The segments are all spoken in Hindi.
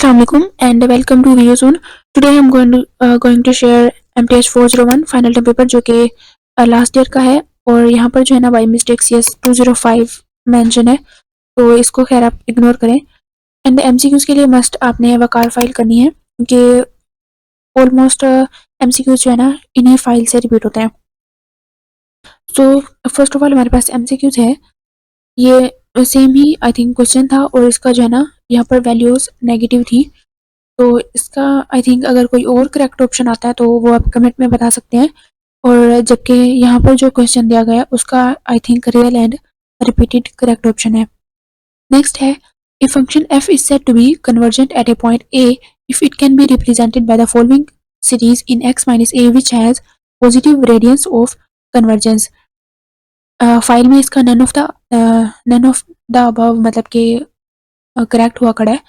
Assalamualaikum and welcome to Video Zone. Today I'm going to share MTH 401 final term paper जो कि लास्ट ईयर का है और यहाँ पर जो है ना बाई मिस्टेक CS 205 मेंशन है, तो इसको खैर आप इग्नोर करें। एंड MCQs के लिए मस्ट आपने वकार फाइल करनी है क्योंकि ऑलमोस्ट MCQs जो है ना इन्हीं फाइल से रिपीट होते हैं। सो फर्स्ट ऑफ ऑल हमारे पास MCQs है, ये same he I think question था और इसका जो है ना यहाँ पर वैल्यूज नेगेटिव थी, तो इसका आई थिंक अगर कोई और करेक्ट ऑप्शन आता है तो वो आप कमेंट में बता सकते हैं। और जबकि यहाँ पर जो क्वेश्चन दिया गया है उसका I think real and repeated correct option है। नेक्स्ट है a function f is said to be convergent at a point a if it can be represented by the following series in x minus a which has positive variance of convergence। File में इसका नन ऑफ द अबव मतलब कि करेक्ट हुआ खड़ा है,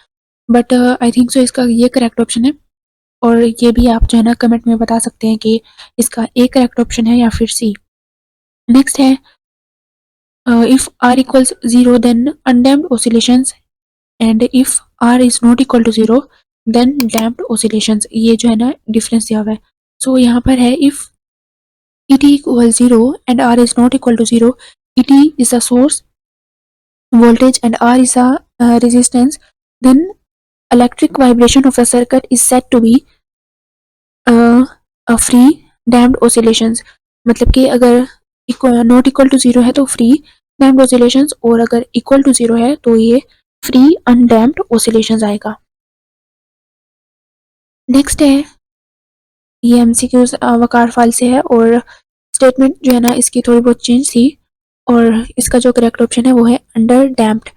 बट आई थिंक सो इसका ये करेक्ट ऑप्शन है। और ये भी आप जो है ना कमेंट में बता सकते हैं कि इसका ए करेक्ट ऑप्शन है या फिर सी। नेक्स्ट है if r equals 0 then undamped oscillations and if r is not equal to 0 then damped oscillations. ये जो है ना डिफरेंस दिया हुआ है। सो यहाँ पर है if et equals 0 and r is not equal to 0, et is a source voltage and r is a resistance, then electric vibration of the circuit is said to be a free damped oscillations। मतलब कि अगर नॉट इक्वल टू 0 है तो फ्री डैम्प्ड ऑसिलेशंस और अगर इक्वल टू 0 है तो ये फ्री अनडैम्प्ड ऑसिलेशंस आएगा। नेक्स्ट है ये MCQs वकार फाइल से है और स्टेटमेंट जो है ना इसकी थोड़ी बहुत चेंज थी और इसका जो करेक्ट ऑप्शन है वो है अंडर डैम्प्ड।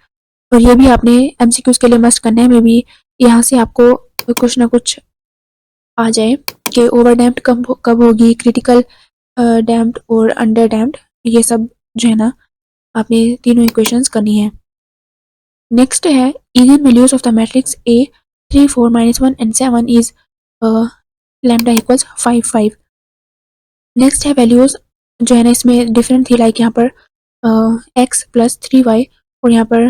और ये भी आपने MCQs के लिए मस्ट करना है, मे बी यहाँ से आपको कुछ ना कुछ आ जाए कि ओवर डैम्प्ड कब होगी, क्रिटिकल डैम्प्ड और अंडर डैम्प्ड, ये सब जो है ना आपने तीनों इक्वेशंस करनी है। नेक्स्ट है eigen values of the matrix A 3 4 -1 and 7 is lambda equals 5 5। Next है वैल्यूज जो है ना इसमें डिफरेंट थी, लाइक यहाँ पर x + 3y और यहाँ पर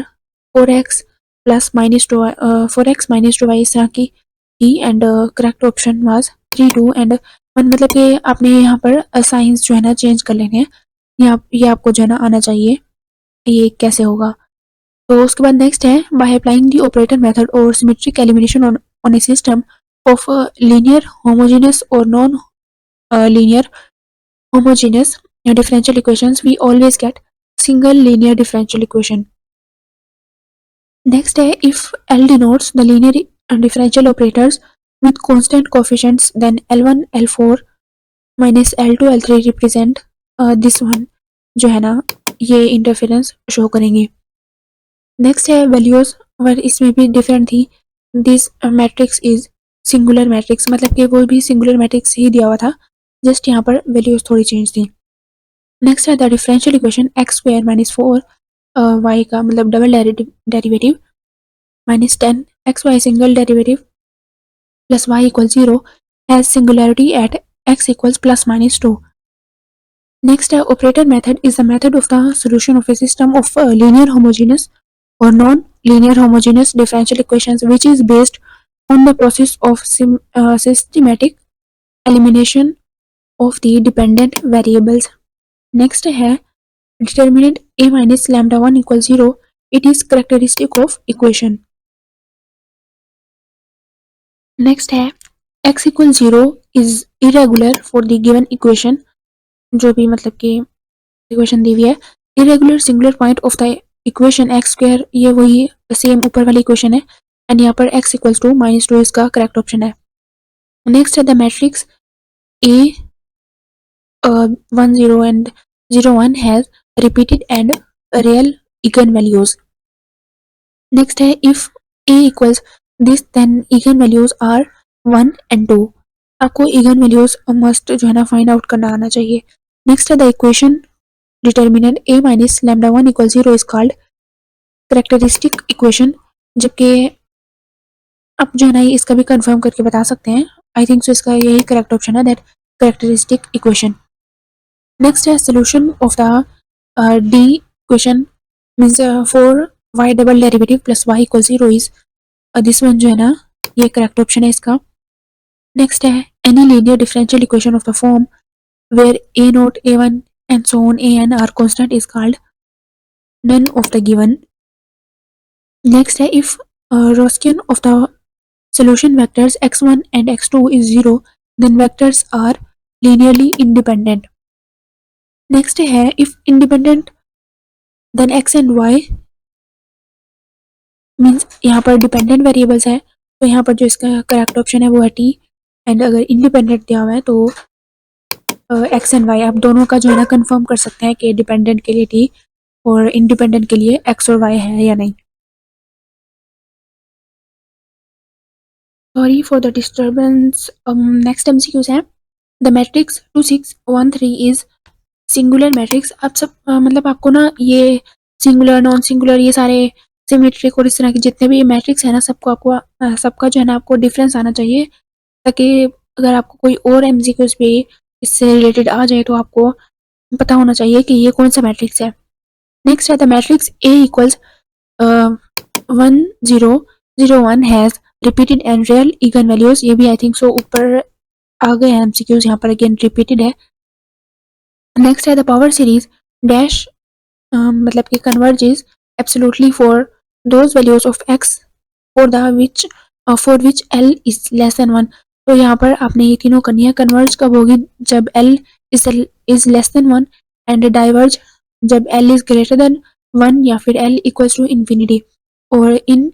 4x + -2y इस तरह की थी and correct option was 3 2 and 1। मतलब कि आपने यहाँ पर साइंस जो है ना चेंज कर लेने हैं, ये आपको जो है ना आना चाहिए ये कैसे होगा। तो उसके बाद नेक्स्ट है by applying the operator method और symmetric elimination on a system of linear homogeneous और non linear homogeneous differential equations, we always get single linear differential equation. Next है if L denotes the linear differential operators with constant coefficients, then L1 L4 minus L2 L3 represent this one जो है ना ये इंटरफेरेंस शो करेंगे। नेक्स्ट है वैल्यूज और इसमें भी डिफरेंट थी। This matrix is singular matrix, मतलब कि वो भी सिंगुलर मैट्रिक्स ही दिया हुआ था, जस्ट यहाँ पर वैल्यूज थोड़ी चेंज थी। नेक्स्ट है the differential equation x² - 4 y का मतलब double derivative -10 xy single derivative plus y = 0 has singularity at x = ±2। Next है operator method is the method of the solution of a system of linear homogeneous or non-linear homogeneous differential equations which is based on the process of systematic elimination of the dependent variables. Next है determinant a minus lambda 1 = 0, it is characteristic of equation. Next है x = 0 is irregular for the given equation, जो भी मतलब कि इक्वेशन दी हुई है। irregular singular point of the equation x², ये वही सेम ऊपर वाली इक्वेशन है एंड यहाँ पर x = -2 इसका करेक्ट ऑप्शन है। नेक्स्ट है the matrix A 1 0 and 0 1 has repeated and real eigenvalues. Next है if A equals this then eigenvalues are 1 and 2। आपको इगन वैल्यूज मस्ट जो है ना फाइंड आउट करना आना चाहिए। नेक्स्ट है the equation determinant a minus lambda 1 = 0 is called characteristic equation, जबकि आप जो है ना इसका भी कंफर्म करके बता सकते हैं। आई थिंक सो इसका यही करेक्ट ऑप्शन है, दैट characteristic equation. नेक्स्ट है solution of the d equation means 4y double derivative plus y = 0 is this one जो है ना ये करेक्ट ऑप्शन है इसका। नेक्स्ट है any linear differential equation of the form where a naught a one and so on a n are constant is called none of the given. Next है if Rosquian of the solution vectors x1 and x2 is 0 then vectors are linearly independent. Next है if independent then x and y means यहाँ पर डिपेंडेंट वेरिएबल्स है तो यहाँ पर जो इसका करेक्ट ऑप्शन है वो है टी। एंड अगर इंडिपेंडेंट दिया हुआ है तो एक्स एंड वाई आप दोनों का जो है ना कंफर्म कर सकते हैं कि डिपेंडेंट के लिए टी और इंडिपेंडेंट के लिए एक्स और वाई है या नहीं। Sorry for the disturbance. Next MCQs है the matrix 2 6 1 3 is singular matrix. आप सब मतलब आपको ना ये सिंगुलर नॉन सिंगुलर ये सारे सिमेट्रिक और इस तरह के जितने भी मैट्रिक्स है ना सबका जो है ना आपको डिफरेंस आना चाहिए ताकि अगर आपको कोई और एमसीक्यूज भी इससे रिलेटेड आ जाए तो आपको पता होना चाहिए कि ये कौन सा मैट्रिक्स है। नेक्स्ट है the matrix A equals 1 0 0 1 has repeated and real eigen values. ये भी आई थिंक सो ऊपर आ गए हैं एमसीक्यूज, यहाँ पर अगेन रिपीटेड है। नेक्स्ट है द पावर सीरीज डैश मतलब कि converges absolutely for those values of x for which L is less than 1। तो यहाँ पर आपने ये तीनों करनी है। कन्वर्ज कब होगी जब L is less than 1 and diverge जब एल इज ग्रेटर देन 1 या फिर एल इक्वल्स टू इन्फिनिटी। और इन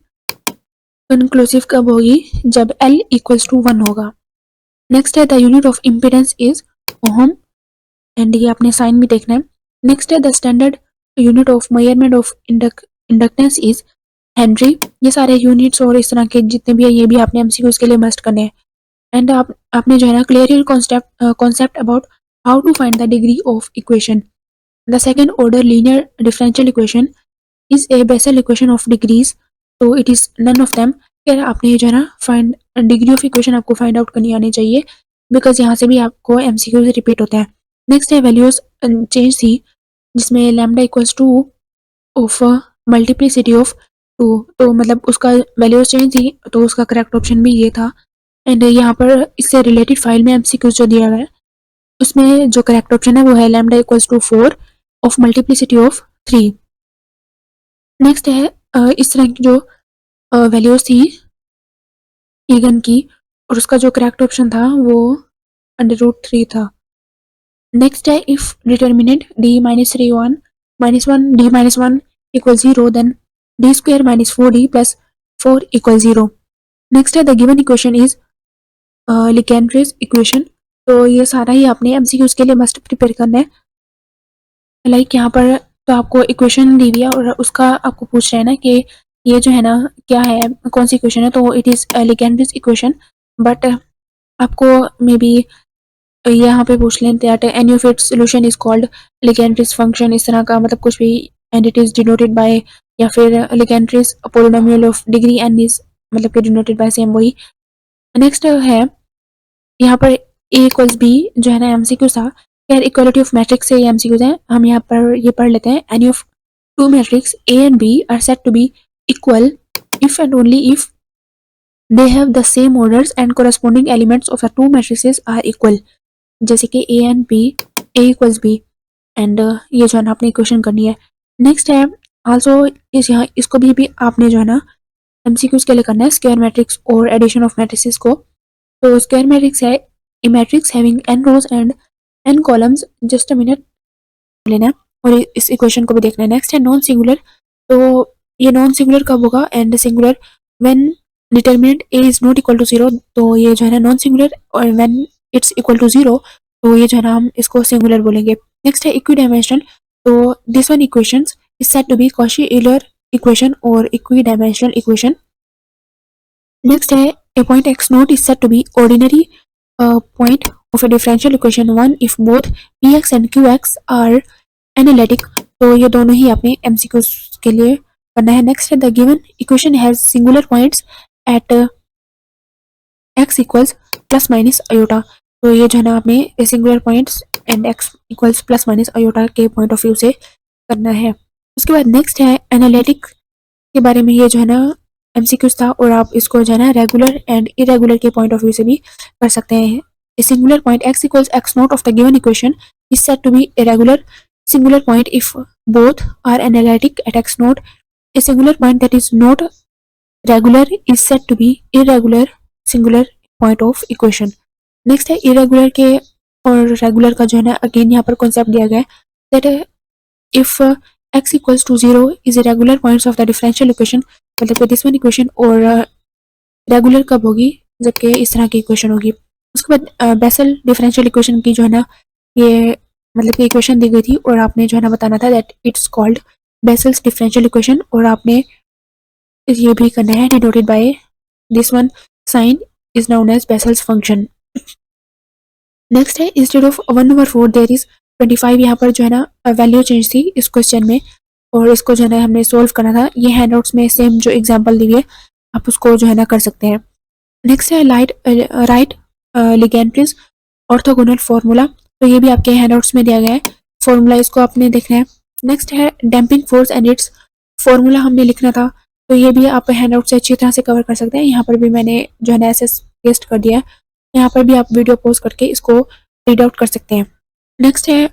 कंक्लूसिव कब होगी जब एल इक्वल्स टू 1 होगा। नेक्स्ट है the unit of impedance is ohm and ये आपने साइन भी देखना है। नेक्स्ट है the standard unit of measurement of inductance is Henry. ये सारे यूनिट्स और इस तरह के जितने भी है ये भी आपने एमसीक्यूज के लिए मस्ट करने हैं। एंड आपने जो है ना clear concept about how to find the degree of equation. The second order linear differential equation is a Bessel equation of degrees तो it is none of them. फिर आपने जो है ना फाइंड डिग्री ऑफ इक्वेशन आपको फाइंड आउट करनी आनी चाहिए बिकॉज यहाँ से भी आपको एमसीक्यूज रिपीट होते हैं। नेक्स्ट है वैल्यूज चेंज थी जिसमें lambda equals two of multiplicity of 2 तो मतलब उसका वैल्यूज चेंज थी तो उसका करेक्ट ऑप्शन भी ये था। एंड यहाँ पर इससे रिलेटेड फाइल में एमसीक्यूज जो दिया गया है उसमें जो करेक्ट ऑप्शन है वो है lambda equals to 4 of multiplicity of 3। Next है इस तरह की जो वैल्यूज थी ईगन की और उसका जो करेक्ट ऑप्शन था वो √3 था। नेक्स्ट है if determinant d - 3 1 -1 d - 1 equals 0 then d square minus 4d plus 4 equals 0। Next है the given equation is Legendre's equation. तो ये सारा ही आपने एमसीक्यूज के लिए मस्ट प्रिपेयर करना है। लाइक यहाँ पर तो आपको इक्वेशन दी हुई है और उसका आपको पूछ रहे हैं ना कि ये जो है ना क्या है कौन सी इक्वेशन है तो it is Legendre's equation. But आपको मे बी यहाँ पे पूछ लें that any of its solution is called Legendre's function इस तरह का मतलब कुछ भी and it is denoted by या फिर Legendre's polynomial of degree n is मतलब कि डिनोटेड बाय सेम वही। नेक्स्ट है यहाँ पर ए इक्वल्स बी जो है ना एमसीक्यू था। खैर इक्वालिटी ऑफ मैट्रिक्स से ये एमसीक्यूज है हम यहाँ पर ये पढ़ लेते हैं। Any of two matrix A and B are said to be equal if and only if they have the same orders and corresponding elements of the two matrices are equal। जैसे कि a and b a equals b and ये जो है ना आपने इक्वेशन करनी है। नेक्स्ट है आल्सो इस यहाँ इसको भी आपने जो है ना एमसीक्यूज के लिए करना है स्क्वायर मैट्रिक्स और एडिशन ऑफ मैट्रिसेस को। तो स्क्वायर मैट्रिक्स है a matrix having n rows and n columns. Just a minute लेना है और इस इक्वेशन को भी देखना है। नेक्स्ट है नॉन सिंगुलर। तो ये नॉन सिंगुलर कब होगा and singular when determinant a is not equal to 0 तो ये जो है ना नॉन सिंगुलर और व्हेन इट्स इक्वल टू 0 तो ये जो है ना हम इसको सिंगुलर बोलेंगे। नेक्स्ट है इक्विडाइमेंशनल। तो this one equations is said to be Cauchy Euler equation और इक्विडाइमेंशनल इक्वेशन। नेक्स्ट है a point x naught is said to be ordinary point of a differential equation 1 if both px and qx are analytic। तो ये दोनों ही आपने MCQs के लिए करना है। नेक्स्ट है the given equation has singular points at x equals plus minus iota. तो ये जो है ना आपने singular points and x equals plus minus iota के पॉइंट ऑफ व्यू से करना है। उसके बाद नेक्स्ट है एनालिटिक के बारे में। ये जो है ना एमसीक्यूज था और आप इसको जो है ना रेगुलर एंड इरेगुलर के पॉइंट ऑफ व्यू से भी कर सकते हैं। A singular point x equals x naught of the given equation is said to be a regular singular point if both are analytic at x naught. A singular point that is not regular is said to be irregular singular point of equation. Next है irregular के और regular का जो है ना अगेन यहाँ पर कॉन्सेप्ट दिया गया है that if x equals to 0 is irregular points of the differential equation, मतलब कि this one equation और रेगुलर कब होगी जबकि इस तरह की इक्वेशन होगी। उसके बाद बेसल डिफरेंशियल इक्वेशन की जो है ना ये मतलब कि इक्वेशन दी गई थी और आपने जो है ना बताना था that it's called Bessel's differential equation और आपने ये भी करना है denoted by this one sign is known as Bessel's function. Next है इंस्टेड ऑफ 1/4 देयर इज 25, यहाँ पर जो है ना वैल्यू चेंज थी इस क्वेश्चन में और इसको जो है ना हमने सोल्व करना था। ये हैंडआउट्स में सेम जो एग्जांपल दी है आप उसको जो है ना कर सकते हैं। नेक्स्ट है राइट लिगेंड्रेस ऑर्थोगोनल फार्मूला, तो ये भी आपके हैंडआउट्स में दिया गया है फार्मूला, इसको आपने देखना है। नेक्स्ट है damping force and it's formula हमने लिखना था, तो ये भी आप हैंडआउट से अच्छी तरह से कवर कर सकते हैं। यहाँ पर भी मैंने जो है ना ऐसे पेस्ट कर दिया है, यहाँ पर भी आप वीडियो पोस्ट करके इसको रीड आउट कर सकते हैं। नेक्स्ट है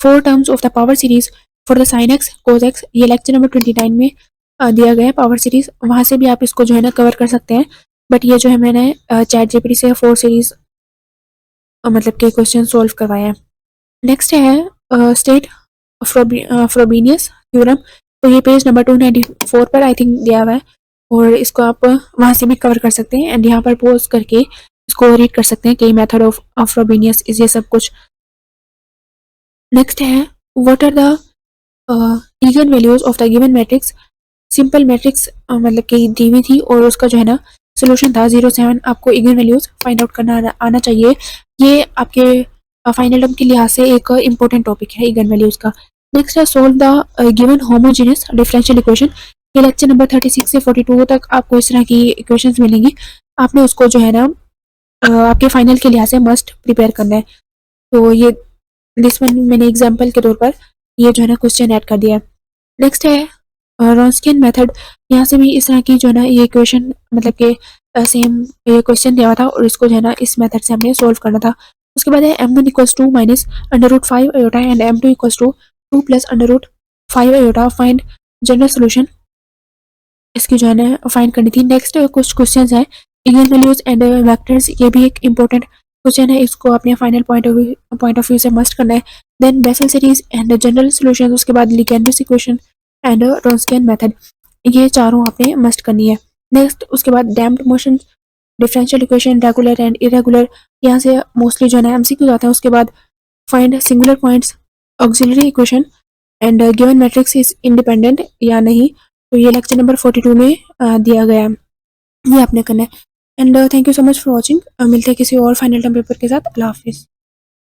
4 terms of the power series for the sine x cos x, ये लेक्चर नंबर 29 में दिया गया है पावर सीरीज, वहां से भी आप इसको जो है ना कवर कर सकते हैं। बट ये जो है मैंने चैट जीपीटी से 4 सीरीज मतलब के क्वेश्चन सोल्व करवाए हैं। नेक्स्ट है स्टेट फ्रोबेनियस थ्योरम, तो ये पेज नंबर 294 पर आई थिंक दिया हुआ है और इसको आप वहां से भी कवर कर सकते हैं एंड यहाँ पर पोज करके इसको रीड कर सकते हैं कि मेथड ऑफ फ्रोबेनियस इज ये सब कुछ। नेक्स्ट है what are the eigenvalues of the given matrix, simple matrix मतलब कि दी हुई थी और उसका जो है ना सोल्यूशन था 0-7, आपको इगन वैल्यूज फाइंड आउट करना आना चाहिए। ये आपके फाइनल टर्म के लिहाज से एक इंपॉर्टेंट टॉपिक है इगन वैल्यूज का। नेक्स्ट है solve the given homogeneous differential equation, ये लेक्चर नंबर 36 से 42 तक आपको इस तरह की इक्वेशंस मिलेंगी, आपने उसको जो है ना आपके फाइनल के लिहाज से मस्ट प्रिपेयर करना है। तो ये दिस वन मैंने एग्जाम्पल के तौर पर ये जो है ना क्वेश्चन ऐड कर दिया है। नेक्स्ट है रॉन्स्कियन मेथड, यहाँ से भी इस तरह की जो है ना ये इक्वेशन मतलब कि सेम ये क्वेश्चन दिया हुआ था और इसको जो है ना इस मेथड से हमने सोल्व करना था। उसके बाद है m1 equals to minus √5 iota and m2 equals to 2 plus √5 iota, find general solution, इसकी जो है ना फाइंड करनी थी। नेक्स्ट कुछ क्वेश्चन है इगन वैल्यूज एंड वेक्टर्स, ये भी एक इंपॉर्टेंट क्वेश्चन है, इसको अपने फाइनल पॉइंट ऑफ व्यू से मस्ट करना है। Then Bessel series and general solution, उसके बाद Legendre's equation and Wronskian method, ये चारों आपने मस्ट करनी है। नेक्स्ट उसके बाद damped motion differential equation regular and irregular, यहाँ से मोस्टली जो है ना एमसीक्यू आता है। उसके बाद find singular points auxiliary equation and given matrix is independent या नहीं, तो ये लेक्चर नंबर 42 में दिया गया है, ये आपने करना है। And thank you so much for watching, मिलते हैं किसी और फाइनल टर्म पेपर के साथ। अल्लाह हाफिज़।